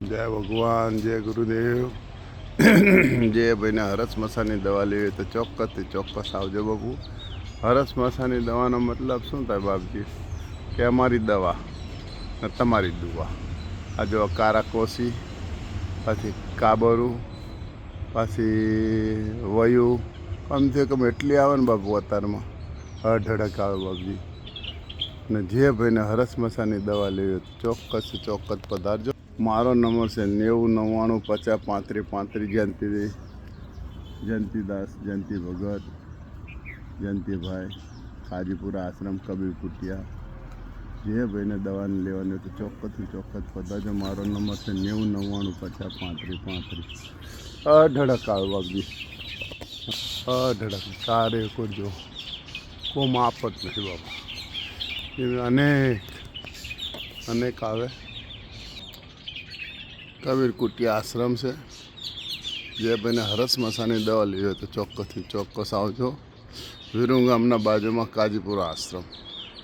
જય ભગવાન, જય ગુરુદેવ. જે ભાઈને હરસ મસાની દવા લેવી તો ચોક્કસથી ચોક્કસ આવજો બાપુ. હરસ મસાની દવાનો મતલબ શું થાય બાપજી? કે અમારી દવા ને તમારી દુવા. આ જો કારા કોસી, પછી કાબરું, પછી વયુ, કમસે કમ એટલી આવે ને બાપુ અત્યારમાં અઢળક આવે બાપજી. ને જે ભાઈને હરસ મસાની દવા લેવી તો ચોક્કસ પધારજો. મારો નંબર છે 90 99 50 35 જયંતિદાસ, જયંતિ ભગત, જયંતિભાઈ, કાજીપુરા આશ્રમ, કબીર કુટિયા. જે ભાઈને દવાને લેવાની તો ચોક્કસ પધારજો. મારો નંબર છે 90 99 50 35. અઢળક આવે બાપજી, અઢળક સારે કરજો. કોઈ માપ જ નથી બાપા. અનેક આવે. કબીર કુટિયા આશ્રમ છે. જે ભાઈને હરસ મસાની દવા લેવી હોય તો ચોક્કસથી ચોક્કસ આવજો. વિરુ ગામના બાજુમાં કાજીપુરા આશ્રમ.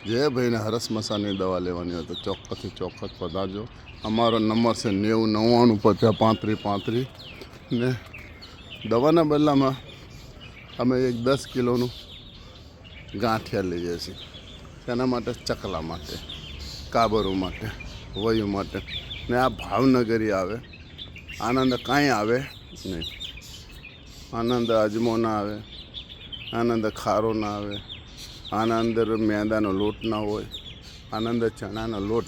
જે ભાઈને હરસ મસાની દવા લેવાની હોય તો ચોક્કસથી ચોક્કસ પધારજો. અમારો નંબર છે 90 99 50 35. ને દવાના બદલામાં અમે એક 10 કિલોનું ગાંઠિયા લઈએ છીએ. તેના માટે ચકલા માટે, કાબરો માટે, વયુ માટે. ને આ ભાવનગરી આવે. આનંદ કાંઈ આવે નહીં. આનંદ અજમો ના આવે, આનંદ ખારો ના આવે, આનંદ મેંદાનો લોટ ના હોય, આનંદ ચણાનો લોટ,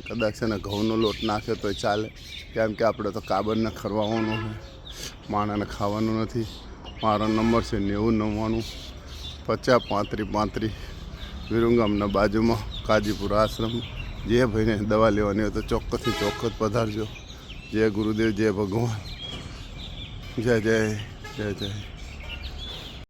કદાચ છે ને ઘઉંનો લોટ નાખે તો ચાલે. કેમ કે આપણે તો કાબરને ખરવાવાનું છે, માણાને ખાવાનું નથી. મારો નંબર છે 90 99 50 35. વિરુંગામના બાજુમાં કાજીપુરા આશ્રમ. જે ભાઈને દવા લેવાની હોય તો ચોક્કસથી ચોક્કસ પધારજો. જય ગુરુદેવ, જય ભગવાન, જય જય જય જય.